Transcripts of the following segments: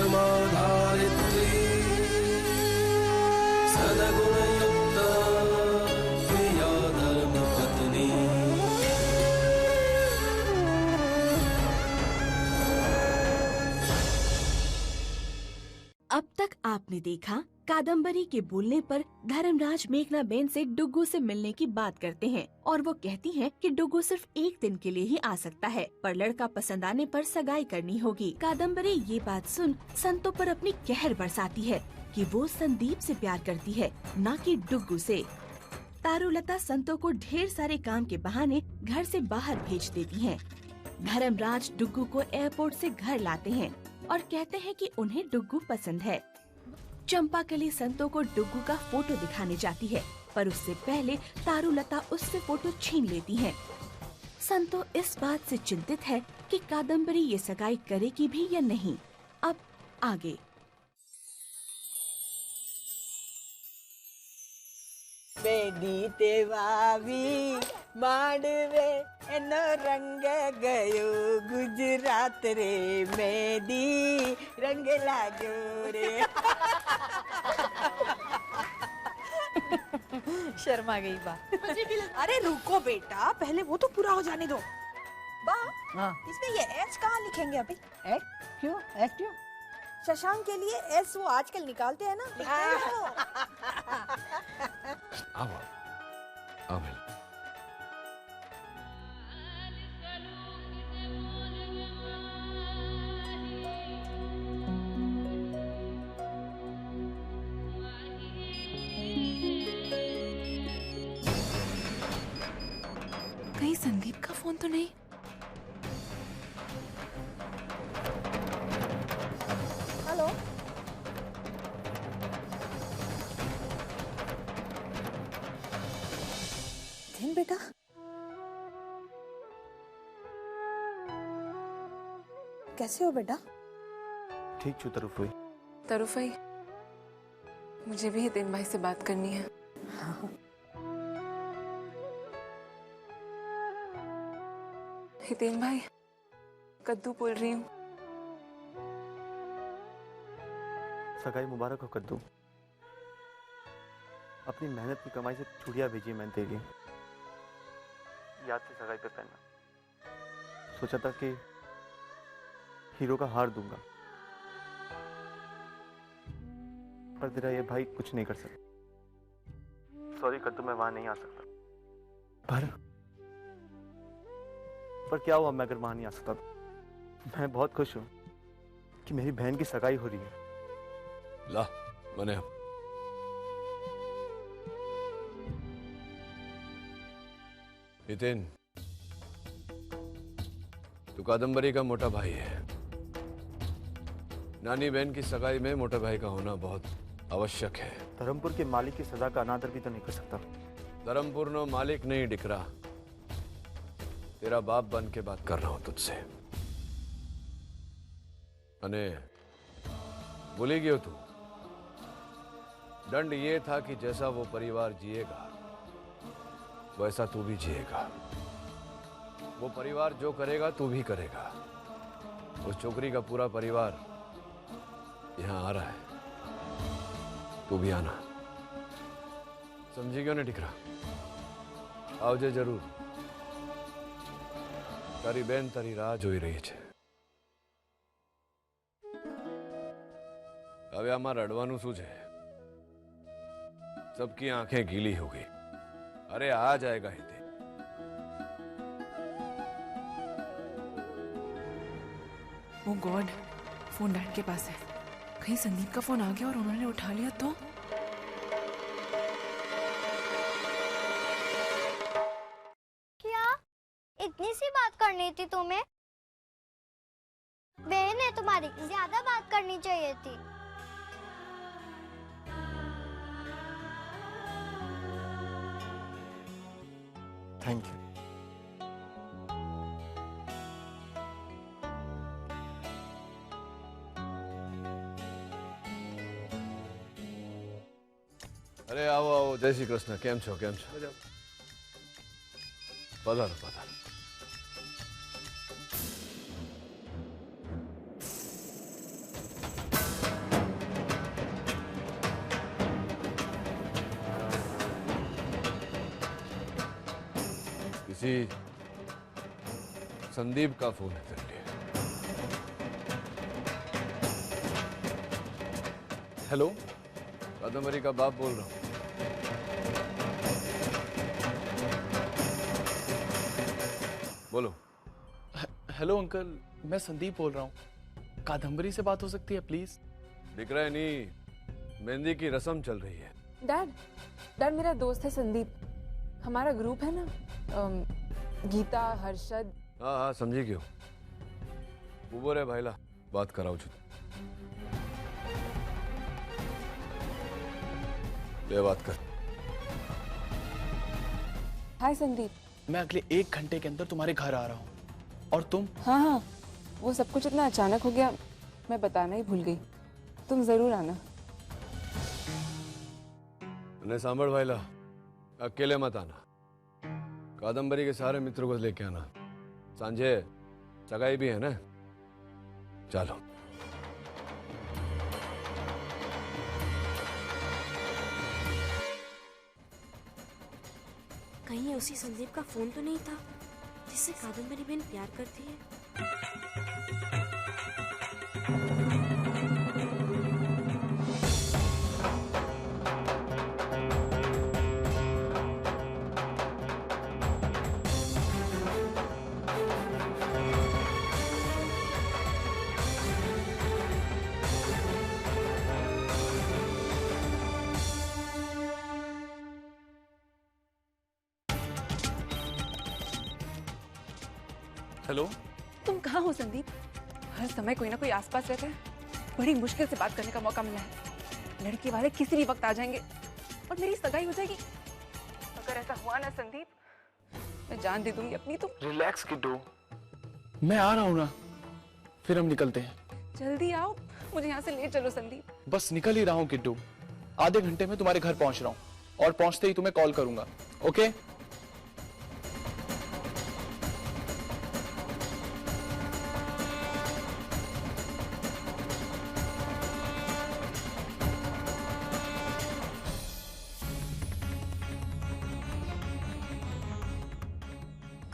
धर्माधारित्री सद्गुणयुक्ता प्रिया धर्मपत्नी। अब तक आपने देखा कादम्बरी के बोलने पर धर्मराज मेघनाबेन से डुग्गू से मिलने की बात करते हैं और वो कहती हैं कि डुग्गू सिर्फ एक दिन के लिए ही आ सकता है, पर लड़का पसंद आने पर सगाई करनी होगी। कादम्बरी ये बात सुन संतो पर अपनी कहर बरसाती है कि वो संदीप से प्यार करती है, न कि डुग्गू से। तारुलता संतो को ढेर सारे काम के बहाने घर से बाहर भेज देती हैं। धर्मराज डुग्गू को एयरपोर्ट से घर लाते हैं और कहते हैं कि उन्हें डुग्गू पसंद है। चंपाकली संतो को डुग्गू का फोटो दिखाने जाती है, पर उससे पहले तारुलता उससे फोटो छीन लेती हैं। संतो इस बात से चिंतित है कि कादम्बरी ये सगाई करेगी भी या नहीं। अब आगे। बेडी तेवावी माडवे एनो रंग गयो गुजरात रे मेदी रंग लागो रे। शर्मा गई बा। मुझे भी अरे रुको बेटा, पहले वो तो पूरा हो जाने दो। बा, हाँ। इसमें ये एच कहाँ लिखेंगे अभी? एच क्यों? एच क्यों? शशांक के लिए एस वो आजकल निकालते हैं ना, लिखते हैं वो। आओ आओ मिल। कहीं संदीप का फोन तो नहीं? हेलो, दिन बेटा, कैसे हो बेटा? ठीक छू तरफ हुई। तरुफई, मुझे भी हितेन भाई से बात करनी है। हाँ। हितेन भाई, कद्दू बोल रही हूँ। सगाई मुबारक हो कद्दू। अपनी मेहनत की कमाई से चूड़ियां भेजी मैंने तेरे लिए, याद से सगाई पे पहनना। सोचा था कि हीरो का हार दूंगा, पर तेरा ये भाई कुछ नहीं कर सकता। सॉरी कद्दू, मैं वहां नहीं आ सकता। पर क्या हुआ मैं अगर वहां नहीं आ सकता तो? मैं बहुत खुश हूं कि मेरी बहन की सगाई हो रही है। ला मने हितेन, तू कादम्बरी का मोटा भाई है। नानी बहन की सगाई में मोटा भाई का होना बहुत आवश्यक है। धर्मपुर के मालिक की सजा का अनादर भी तो नहीं कर सकता। धर्मपुर नो मालिक नहीं दिख रहा, तेरा बाप बन के बात कर रहा हूं तुझसे। अने भूली गयो तू, दंड ये था कि जैसा वो परिवार जिएगा वैसा तू भी जिएगा। वो परिवार जो करेगा तू भी करेगा। उस छोकरी का पूरा परिवार यहां आ रहा है, तू भी आना। समझी क्यों नहीं दिख रहा? आवजे जरूर। तारी बेन तारी राह જોઈ રહી છે। હવે આમાં રડવાનું શું છે? सबकी आंखें गीली हो गई। अरे आ जाएगा हिते। ओ गॉड, फोन डैड के पास है। कहीं संदीप का फोन आ गया और उन्होंने उठा लिया तो? क्या इतनी सी बात करनी थी तुम्हें? बहन है तुम्हारी, ज्यादा बात करनी चाहिए थी। Thank you. अरे आओ आओ, जय श्री कृष्ण। केम छो केम छो? पधारो पधारो। किसी संदीप का फोन है तेरे लिए। हेलो, कादम्बरी का बाप बोल रहा हूँ। बोलो। हेलो अंकल, मैं संदीप बोल रहा हूँ। कादम्बरी से बात हो सकती है प्लीज? दिख रहा है नहीं, मेहंदी की रस्म चल रही है। डैड मेरा दोस्त है संदीप, हमारा ग्रुप है ना, गीता, हर्षद। हाँ हाँ, समझी क्यों। ऊबर है भाईला, बात कराओ छुट। ले बात कर। हाय संदीप। मैं अगले 1 घंटे के अंदर तुम्हारे घर आ रहा हूँ। और तुम? हाँ, वो सब कुछ इतना अचानक हो गया, मैं बताना ही भूल गई। तुम जरूर आना। ने सांभर भाईला, अकेले मत आना। कादम्बरी के सारे मित्रों को लेके आना। सांझे सगाई भी है ना। चलो। कहीं ये उसी संदीप का फोन तो नहीं था जिससे कादम्बरी बहन प्यार करती है? हेलो, तुम कहाँ हो संदीप? हर समय कोई ना कोई आसपास रहता है। बड़ी मुश्किल से बात करने का मौका मिला है। लड़के वाले किसी भी वक्त आ जाएंगे और मेरी सगाई हो जाएगी। अगर ऐसा हुआ ना संदीप, मैं जान दे दूंगी अपनी। तुम रिलैक्स किड्डू, मैं आ रहा हूँ ना, फिर हम निकलते हैं। जल्दी आओ, मुझे यहाँ से ले चलो संदीप। बस निकल ही रहा हूँ किड्डू, आधे घंटे में तुम्हारे घर पहुंच रहा हूँ और पहुंचते ही तुम्हें कॉल करूंगा। ओके?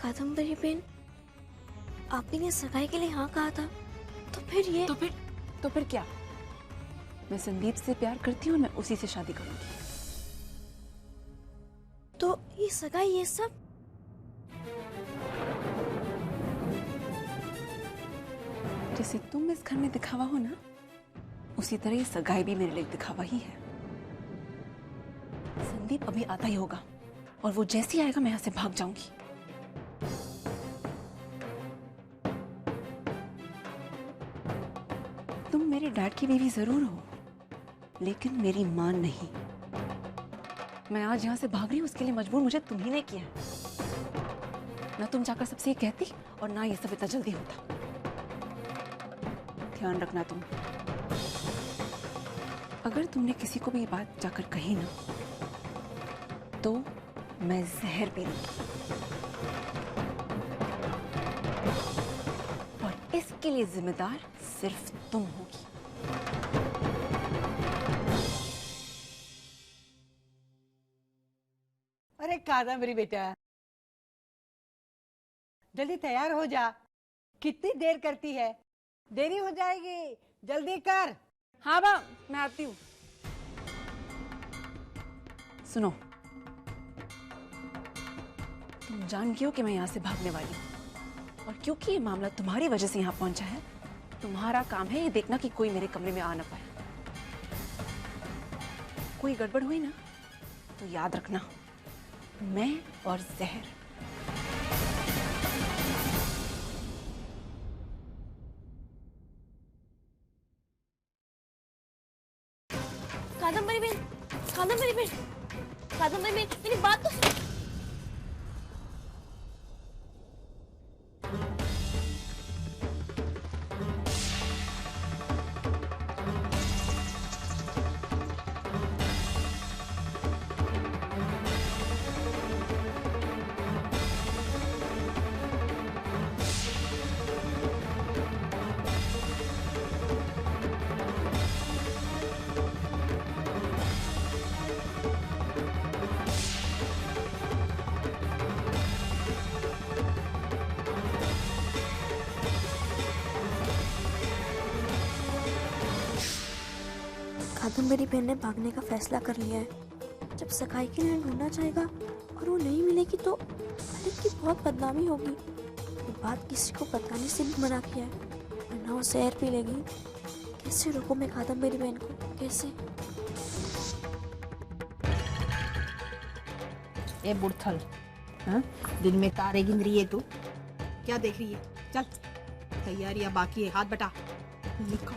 कादम्बरी बहन, आप ही ने सगाई के लिए हाँ कहा था, तो फिर ये तो फिर क्या? मैं संदीप से प्यार करती हूँ, मैं उसी से शादी करूंगी। तो ये सगाई, ये सब जैसे तुम इस घर में दिखावा हो ना, उसी तरह ये सगाई भी मेरे लिए दिखावा ही है। संदीप अभी आता ही होगा और वो जैसे ही आएगा मैं यहाँ से भाग जाऊंगी। तुम मेरे डैड की बीवी जरूर हो, लेकिन मेरी मां नहीं। मैं आज यहाँ से भाग रही हूँ, उसके लिए मजबूर मुझे तुम ही ने किया है। ना तुम जाकर सबसे ये कहती और ना ये सब इतना जल्दी होता। ध्यान रखना तुम, अगर तुमने किसी को भी ये बात जाकर कही ना, तो मैं जहर पी लूंगी और इसके लिए जिम्मेदार सिर्फ तुम होगी। अरे कादम्बरी बेटा, जल्दी तैयार हो जा। कितनी देर करती है? देरी हो जाएगी, जल्दी कर। हाँ बा, मैं आती हूँ। सुनो, तुम जानती हो कि मैं यहाँ से भागने वाली हूँ, और क्योंकि ये मामला तुम्हारी वजह से यहाँ पहुंचा है, तुम्हारा काम है ये देखना कि कोई मेरे कमरे में आ ना पाए। कोई गड़बड़ हुई ना, तो याद रखना, मैं और जहर। कादम्बरी बहन, कादम्बरी बहन, कादम्बरी बहन, मेरी बात तो सुनो। कादम्बरी बहन ने भागने का फैसला कर लिया है। जब सगाई के लिए ढूंढना चाहेगा और वो नहीं मिलेगी तो मलिक की बहुत बदनामी होगी। ये बात किसी को बताने से भी मना किया है, वरना वो जहर पी लेगी। कैसे रोकूं मैं कादम्बरी बहन को, कैसे? ए बुढ़थल, हाँ? दिन में तारे गिन रही है तू? क्या देख रही है? चल, तैयारियां बाकी है, हाथ बटा। लिखो।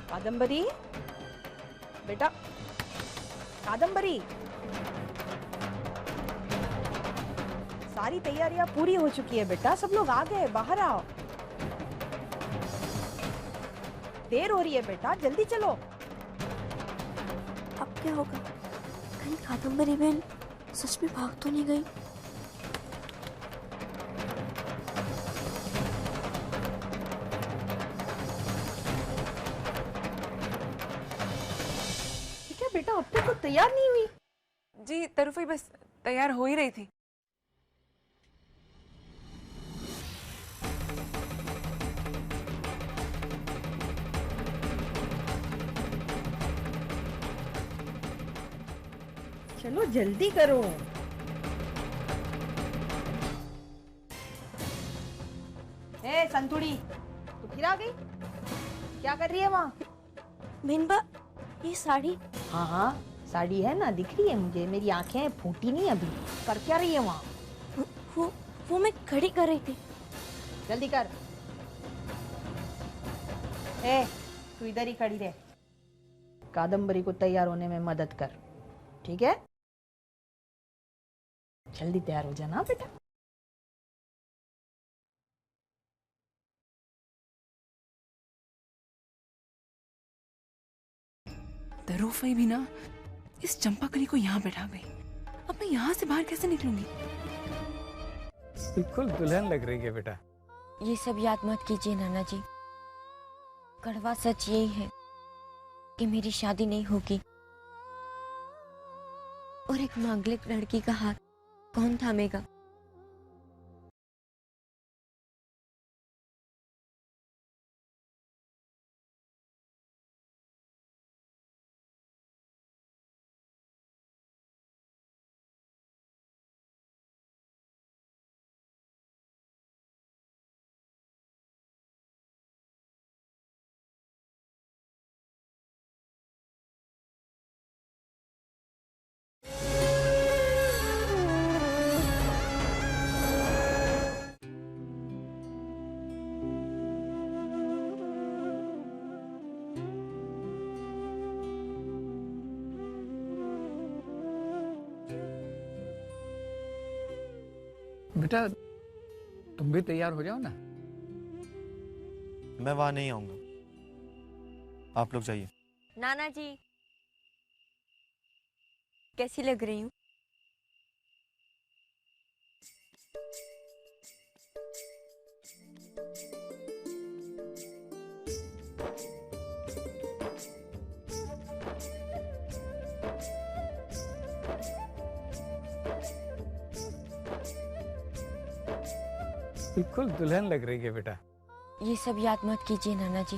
कादम्बरी, बेटा, कादम्बरी, सारी तैयारियां पूरी हो चुकी है बेटा, सब लोग आ गए, बाहर आओ। देर हो रही है बेटा, जल्दी चलो। अब क्या होगा? कहीं कादम्बरी बहन सच में भाग तो नहीं गई? क्या बेटा, अब तक तो तैयार नहीं हुई? जी तरुफी बस तैयार हो ही रही थी। चलो जल्दी करो। ए संतुड़ी, तू फिर आ गई? क्या कर रही है वहाँ? मीनबा, ये साड़ी? हाँ हाँ, साड़ी है ना, दिख रही है मुझे, मेरी आंखें फूटी नहीं अभी। कर क्या रही है वहाँ? वो मैं खड़ी कर रही थी। जल्दी कर। ए, तू इधर ही खड़ी रह, कादम्बरी को तैयार होने में मदद कर, ठीक है? जल्दी तैयार हो जाना बेटा। तरुफी भी ना इस चंपाकली को यहाँ बैठा गई। अब मैं यहाँ से बाहर कैसे निकलूंगी? बिल्कुल दुल्हन लग रही है बेटा। ये सब याद मत कीजिए नाना जी। कड़वा सच यही है कि मेरी शादी नहीं होगी और एक मांगलिक लड़की का हाथ कौन थामेगा? बेटा तुम भी तैयार हो जाओ ना। मैं वहां नहीं आऊंगा, आप लोग जाइए। नाना जी, कैसी लग रही हूँ? बिल्कुल दुल्हन लग रही है बेटा। ये सब याद मत कीजिए नाना जी।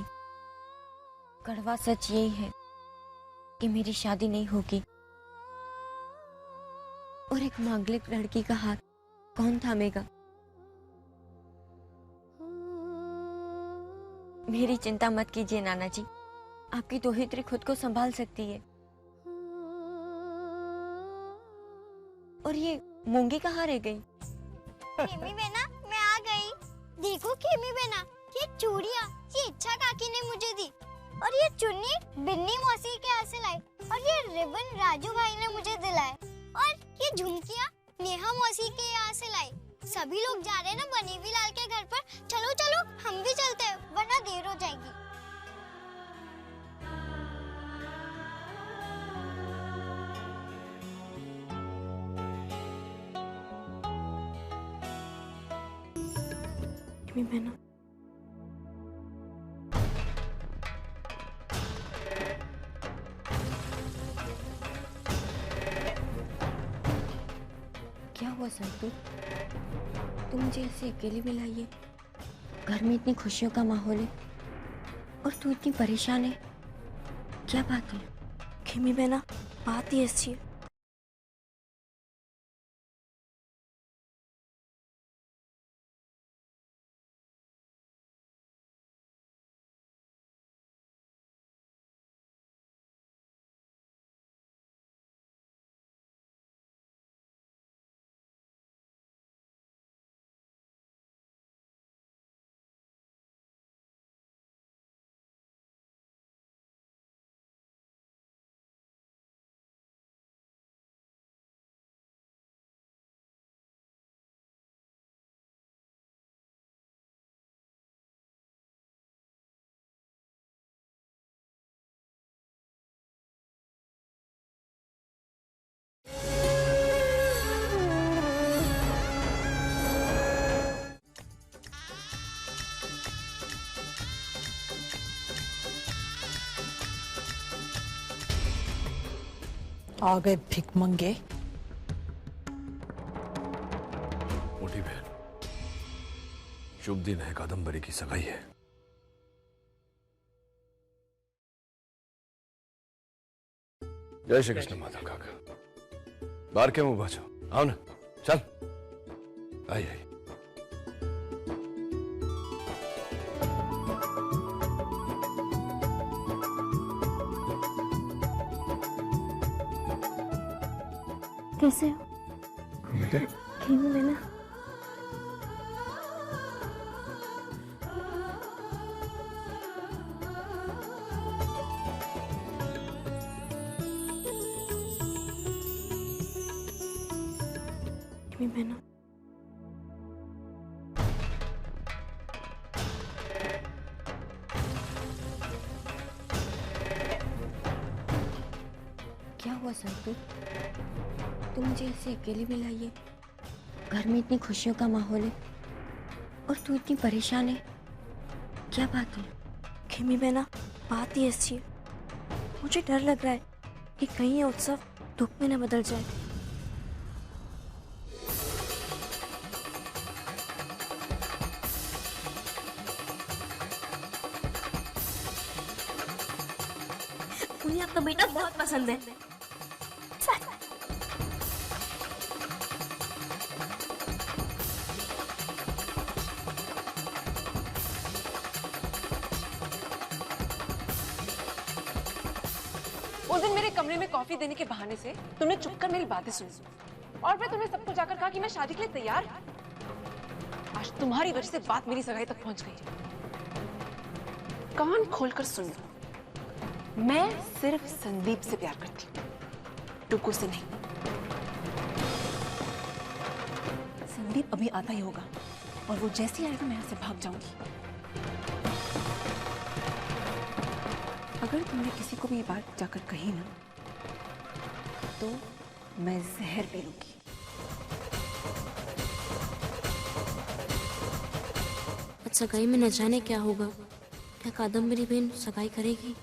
कड़वा सच यही है कि मेरी शादी नहीं होगी और एक मांगलिक लड़की का हाथ कौन थामेगा? मेरी चिंता मत कीजिए नाना जी, आपकी दोहित्री खुद को संभाल सकती है। और ये मूंगी कहाँ रह गई? खेमी बेना, मैं आ गई। देखो खेमी बेना, ये चूड़ियाँ ये इच्छा काकी ने मुझे दी, और ये चुन्नी बिन्नी मौसी के यहाँ से लाई, और ये रिबन राजू भाई ने मुझे दिलाए, और ये झुमकियाँ नेहा मौसी के यहाँ से लाई। सभी लोग जा रहे हैं ना बनीवी लाल के घर पर। चलो चलो हम भी चलते हैं, वरना देर हो जाएगी। बहना, क्या हुआ संतू? तुम मुझे ऐसे अकेले में लाई है। घर में इतनी खुशियों का माहौल है और तू इतनी परेशान है, क्या बात है? खेमी बहना, बात ही ऐसी है। आ गए भिखमंगे। मोटी बहन, शुभ दिन है, कादम्बरी की सगाई है। जय श्री कृष्ण माता काका। बाहर क्यों मुंह बाझो? आओ ना, चल। आई आई। कैसे हो? खेमी बहना, खेमी बहना, क्या हुआ संतू? तुम मुझे ऐसे अकेले में लाई है। घर में इतनी खुशियों का माहौल है और तू इतनी परेशान है, क्या बात है? खेमी बहना, बात ही ऐसी है। मुझे डर लग रहा है कि कहीं ये उत्सव दुख में न बदल जाए। मुझे आपका बेटा बहुत पसंद है। उस दिन मेरे कमरे में कॉफी देने के बहाने से तुमने चुपकर मेरी बातें सुनी और फिर तुमने सबको जाकर कहा कि मैं शादी के लिए तैयार हूं। आज तुम्हारी वजह से बात मेरी सगाई तक पहुंच गई। कान खोलकर सुन लो, मैं सिर्फ संदीप से प्यार करती हूँ, टुकू से नहीं। संदीप अभी आता ही होगा और वो जैसे ही आएगा मैं यहाँ से भाग जाऊंगी। अगर तुमने किसी को भी ये बात जाकर कही ना, तो मैं जहर पी लूंगी। आज सगाई में न जाने क्या होगा। क्या कादम्बरी बहन सगाई करेगी?